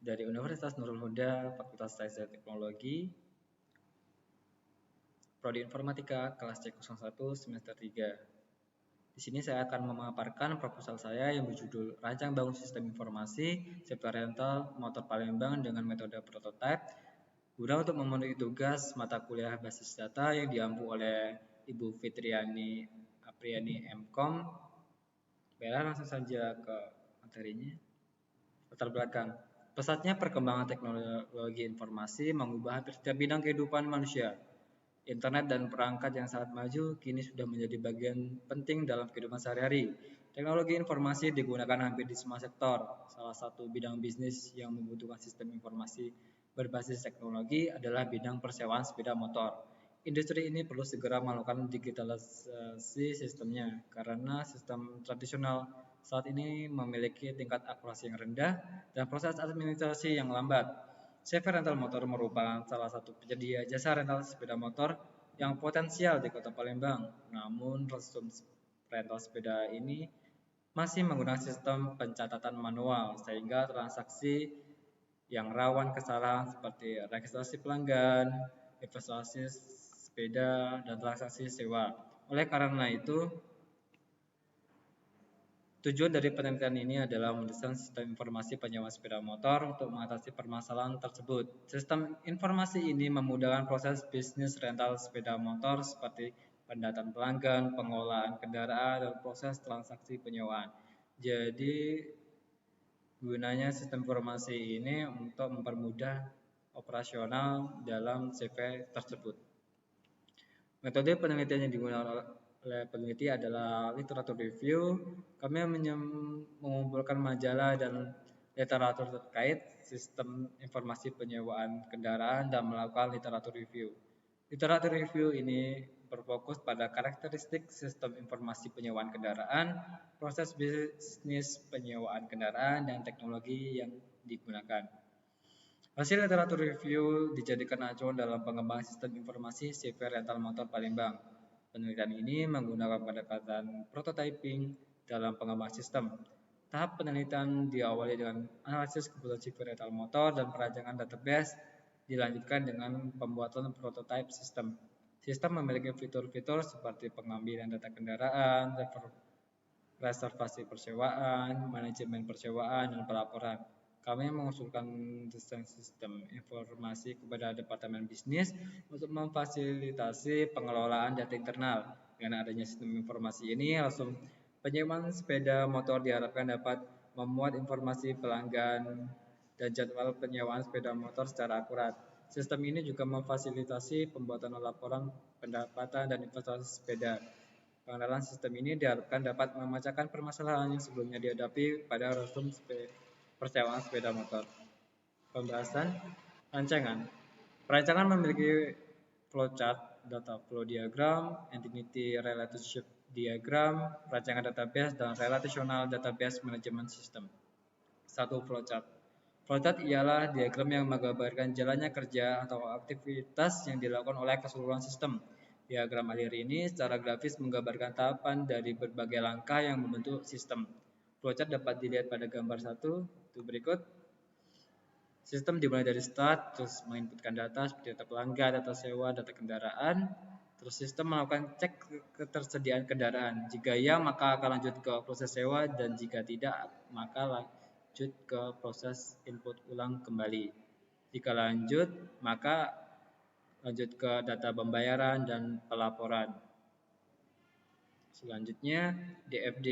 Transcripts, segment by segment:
dari Universitas Nurul Huda, Fakultas Sains dan Teknologi, Prodi Informatika, kelas C01, semester 3. Di sini saya akan memaparkan proposal saya yang berjudul Rancang Bangun Sistem Informasi Safety Rental Motor Palembang dengan metode prototype guna untuk memenuhi tugas mata kuliah basis data yang diampu oleh Ibu Fitriani Apriani MKOM. Baiklah, langsung saja ke materinya. Latar belakang. Pesatnya perkembangan teknologi informasi mengubah hampir setiap bidang kehidupan manusia. Internet dan perangkat yang sangat maju kini sudah menjadi bagian penting dalam kehidupan sehari-hari. Teknologi informasi digunakan hampir di semua sektor. Salah satu bidang bisnis yang membutuhkan sistem informasi berbasis teknologi adalah bidang persewaan sepeda motor. Industri ini perlu segera melakukan digitalisasi sistemnya karena sistem tradisional saat ini memiliki tingkat akurasi yang rendah dan proses administrasi yang lambat. CV Rental Motor merupakan salah satu penyedia jasa rental sepeda motor yang potensial di Kota Palembang. Namun, resume rental sepeda ini masih menggunakan sistem pencatatan manual sehingga transaksi yang rawan kesalahan seperti registrasi pelanggan, investasi sepeda, dan transaksi sewa. Oleh karena itu, tujuan dari penelitian ini adalah mendesain sistem informasi penyewaan sepeda motor untuk mengatasi permasalahan tersebut. Sistem informasi ini memudahkan proses bisnis rental sepeda motor seperti pendataan pelanggan, pengelolaan kendaraan, dan proses transaksi penyewaan. Jadi, gunanya sistem informasi ini untuk mempermudah operasional dalam CV tersebut. Metode penelitian yang digunakan oleh peneliti adalah literatur review. Kami mengumpulkan majalah dan literatur terkait sistem informasi penyewaan kendaraan dan melakukan literatur review. Literatur review ini berfokus pada karakteristik sistem informasi penyewaan kendaraan, proses bisnis penyewaan kendaraan, dan teknologi yang digunakan. Hasil literatur review dijadikan acuan dalam pengembangan sistem informasi CV rental motor Palembang. Penelitian ini menggunakan pendekatan prototyping dalam pengembangan sistem. Tahap penelitian diawali dengan analisis kebutuhan CV rental motor dan perancangan database, dilanjutkan dengan pembuatan prototype sistem. Sistem memiliki fitur-fitur seperti pengambilan data kendaraan, reservasi persewaan, manajemen persewaan, dan pelaporan. Kami mengusulkan desain sistem informasi kepada Departemen Bisnis untuk memfasilitasi pengelolaan data internal. Dengan adanya sistem informasi ini, langsung penyewaan sepeda motor diharapkan dapat memuat informasi pelanggan dan jadwal penyewaan sepeda motor secara akurat. Sistem ini juga memfasilitasi pembuatan laporan pendapatan dan investasi sepeda. Pengenalan sistem ini diharapkan dapat memecahkan permasalahan yang sebelumnya dihadapi pada resume persewaan sepeda motor. Pembahasan rancangan. Perancangan memiliki flowchart, data flow diagram, entity relationship diagram, rancangan database, dan relational database management system. 1. Flowchart. Flowchart ialah diagram yang menggambarkan jalannya kerja atau aktivitas yang dilakukan oleh keseluruhan sistem. Diagram alir ini secara grafis menggambarkan tahapan dari berbagai langkah yang membentuk sistem. Flowchart dapat dilihat pada gambar 1, itu berikut. Sistem dimulai dari start, terus menginputkan data seperti data pelanggan, data sewa, data kendaraan. Terus sistem melakukan cek ketersediaan kendaraan. Jika ya, maka akan lanjut ke proses sewa, dan jika tidak, maka lanjut ke proses input ulang kembali. Jika lanjut, maka lanjut ke data pembayaran dan pelaporan. Selanjutnya, DFD.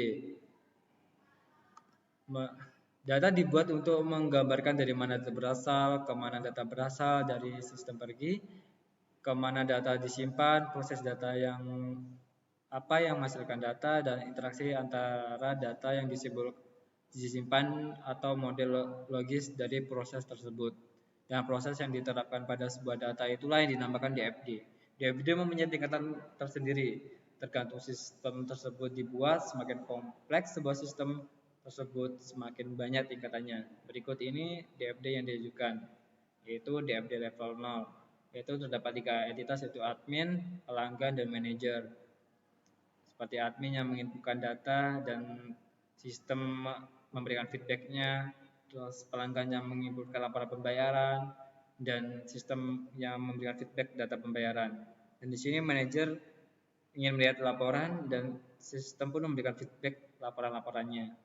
Data dibuat untuk menggambarkan dari mana data berasal, kemana data berasal dari sistem pergi, kemana data disimpan, proses data yang apa yang menghasilkan data, dan interaksi antara data yang disimpan atau model logis dari proses tersebut. Dan proses yang diterapkan pada sebuah data itulah yang dinamakan DFD. DFD mempunyai tingkatan tersendiri. Tergantung sistem tersebut dibuat, semakin kompleks sebuah sistem tersebut semakin banyak tingkatannya. Berikut ini DFD yang diajukan, yaitu DFD level 0, yaitu terdapat 3 entitas, yaitu admin, pelanggan, dan manajer. Seperti admin yang menginputkan data dan sistem memberikan feedbacknya, terus pelanggan yang menginputkan laporan pembayaran, dan sistem yang memberikan feedback data pembayaran. Dan di sini manajer ingin melihat laporan dan sistem pun memberikan feedback laporan-laporannya.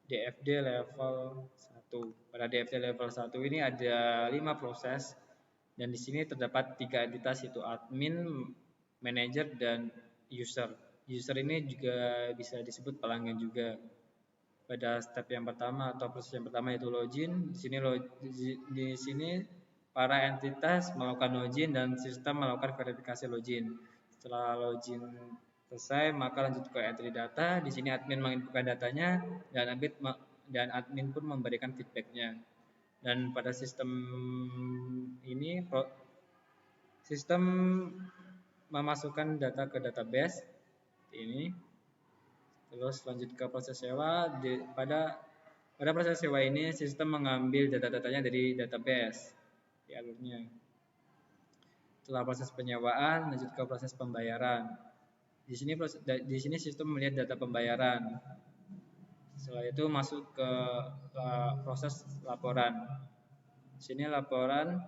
DFD level 1. Pada DFD level 1 ini ada 5 proses dan di sini terdapat 3 entitas, yaitu admin, manager, dan user. User ini juga bisa disebut pelanggan juga. Pada step yang pertama atau proses yang pertama yaitu login. Di sini para entitas melakukan login dan sistem melakukan verifikasi login. Setelah login selesai, maka lanjut ke entry data. Di sini admin menginputkan datanya dan admin pun memberikan feedbacknya. Dan pada sistem ini, sistem memasukkan data ke database ini. Terus lanjut ke proses sewa. Pada proses sewa ini, sistem mengambil data-datanya dari database di alurnya. Setelah proses penyewaan, lanjut ke proses pembayaran. Di sini sistem melihat data pembayaran. Setelah itu masuk ke proses laporan. Di sini laporan,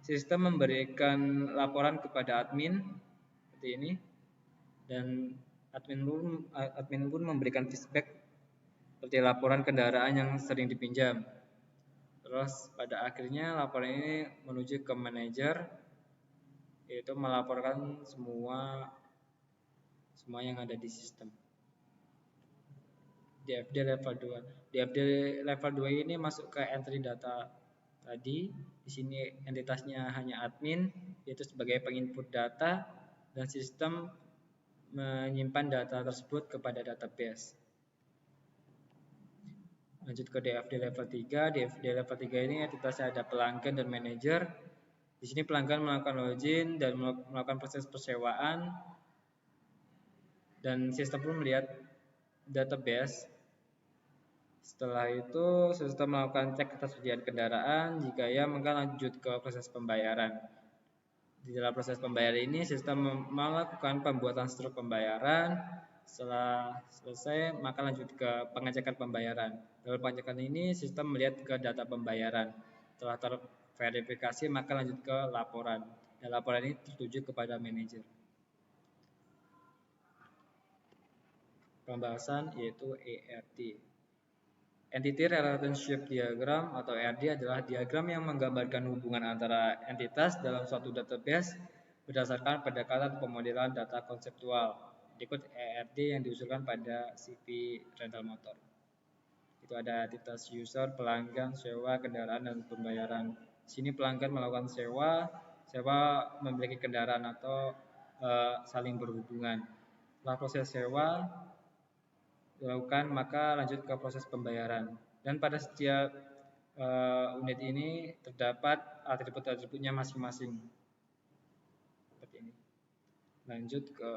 sistem memberikan laporan kepada admin seperti ini, dan admin pun memberikan feedback seperti laporan kendaraan yang sering dipinjam. Terus pada akhirnya laporan ini menuju ke manajer, yaitu melaporkan semua yang ada di sistem. DFD level 2. DFD level 2 ini masuk ke entry data tadi. Di sini entitasnya hanya admin, yaitu sebagai penginput data, dan sistem menyimpan data tersebut kepada database. Lanjut ke DFD level 3. DFD level 3 ini entitasnya ada pelanggan dan manajer. Di sini pelanggan melakukan login dan melakukan proses persewaan, dan sistem pun melihat database. Setelah itu sistem melakukan cek ketersediaan kendaraan. Jika ya, maka lanjut ke proses pembayaran. Di dalam proses pembayaran ini, sistem melakukan pembuatan struktur pembayaran. Setelah selesai, maka lanjut ke pengecekan pembayaran. Dalam pengecekan ini, sistem melihat ke data pembayaran. Setelah terverifikasi, maka lanjut ke laporan. Dan laporan ini tertuju kepada manajer. Pembahasan yaitu ERD. Entity Relationship Diagram atau ERD adalah diagram yang menggambarkan hubungan antara entitas dalam suatu database berdasarkan pendekatan pemodelan data konseptual. Berikut ERD yang diusulkan pada CV rental motor. Itu ada entitas user, pelanggan, sewa, kendaraan, dan pembayaran. Di sini pelanggan melakukan sewa memiliki kendaraan atau saling berhubungan. Setelah proses sewa dilakukan, maka lanjut ke proses pembayaran. Dan pada setiap unit ini terdapat atribut-atributnya masing-masing. Seperti ini. Lanjut ke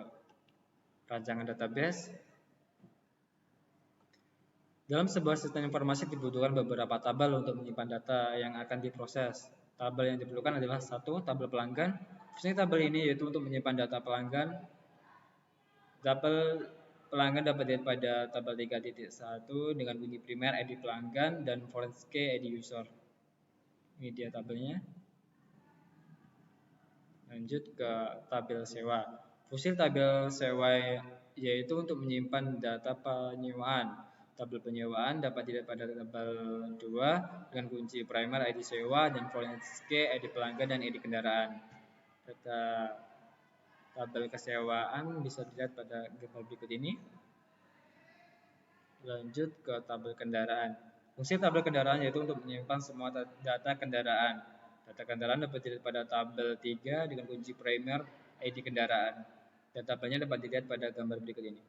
rancangan database. Dalam sebuah sistem informasi dibutuhkan beberapa tabel untuk menyimpan data yang akan diproses. Tabel yang diperlukan adalah 1. Tabel pelanggan. Fungsi tabel ini yaitu untuk menyimpan data pelanggan. Tabel pelanggan dapat dilihat pada tabel 3.1 dengan bunyi primer ID pelanggan dan foreign key ID user. Ini dia tabelnya. Lanjut ke tabel sewa. Fungsi tabel sewa yaitu untuk menyimpan data penyewaan. Tabel penyewaan dapat dilihat pada tabel 2 dengan kunci primer ID sewa dan foreign key ID pelanggan dan ID kendaraan. Data tabel kesewaan bisa dilihat pada gambar berikut ini. Lanjut ke tabel kendaraan. Fungsi tabel kendaraan yaitu untuk menyimpan semua data kendaraan. Data kendaraan dapat dilihat pada tabel 3 dengan kunci primer ID kendaraan. Dan tabelnya dapat dilihat pada gambar berikut ini.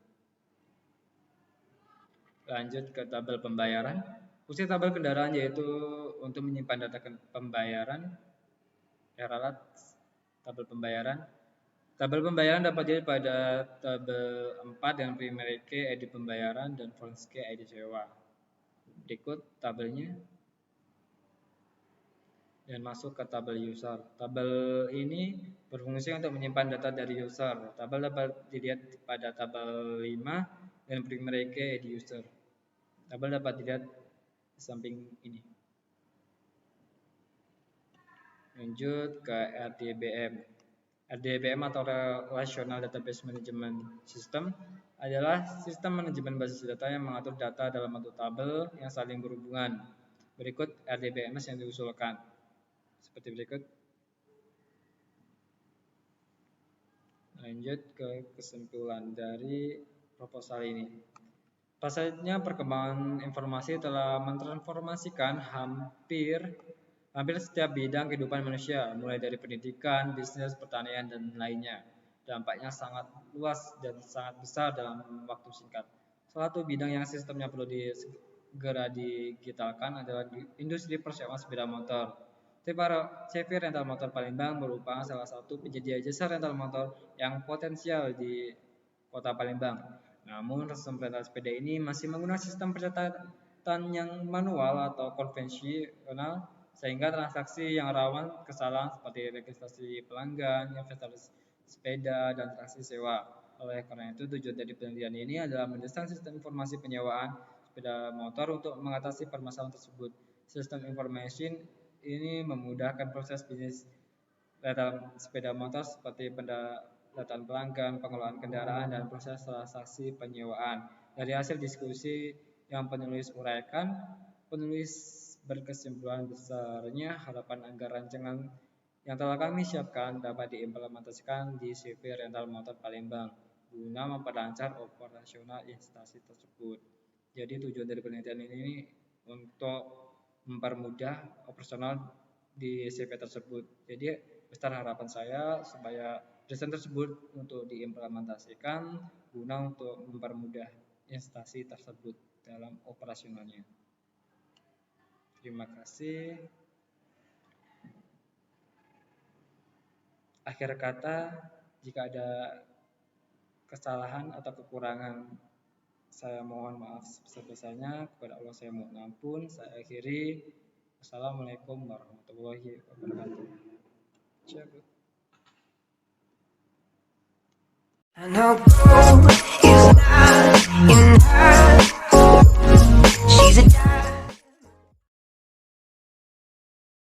Lanjut ke tabel pembayaran. Fungsi tabel kendaraan yaitu untuk menyimpan data pembayaran. Ralat tabel pembayaran. Tabel pembayaran dapat dilihat pada tabel 4 dengan primary key ID pembayaran dan foreign key ID sewa. Berikut tabelnya. Dan masuk ke tabel user. Tabel ini berfungsi untuk menyimpan data dari user. Tabel dapat dilihat pada tabel 5 dan primary key ID user. Tabel dapat dilihat di samping ini. Lanjut ke RDBM. RDBM atau Relational Database Management System adalah sistem manajemen basis data yang mengatur data dalam bentuk tabel yang saling berhubungan. Berikut RDBMS yang diusulkan. Seperti berikut. Lanjut ke kesimpulan dari proposal ini. Pasalnya perkembangan informasi telah mentransformasikan hampir setiap bidang kehidupan manusia, mulai dari pendidikan, bisnis, pertanian, dan lainnya. Dampaknya sangat luas dan sangat besar dalam waktu singkat. Salah satu bidang yang sistemnya perlu segera digitalkan adalah industri persewaan sepeda motor. CV Rental Motor Palembang merupakan salah satu penyedia jasa rental motor yang potensial di Kota Palembang. Namun, sistem rental sepeda ini masih menggunakan sistem pencatatan yang manual atau konvensional, sehingga transaksi yang rawan kesalahan seperti registrasi pelanggan, inventaris sepeda, dan transaksi sewa. Oleh karena itu, tujuan dari penelitian ini adalah mendesain sistem informasi penyewaan sepeda motor untuk mengatasi permasalahan tersebut. Sistem information ini memudahkan proses bisnis rental sepeda motor seperti pendataan pelanggan, pengelolaan kendaraan, dan proses transaksi penyewaan. Dari hasil diskusi yang penulis uraikan, penulis berkesimpulan besarnya harapan agar rancangan yang telah kami siapkan dapat diimplementasikan di CV Rental Motor Palembang guna memperlancar operasional instansi tersebut. Jadi tujuan dari penelitian ini untuk mempermudah operasional di CV tersebut. Jadi besar harapan saya supaya desain tersebut untuk diimplementasikan guna untuk mempermudah instansi tersebut dalam operasionalnya. Terima kasih. Akhir kata, jika ada kesalahan atau kekurangan, saya mohon maaf sebesar-besarnya. Kepada Allah saya mohon ampun. Saya akhiri. Assalamualaikum warahmatullahi wabarakatuh. I know gold is not enough.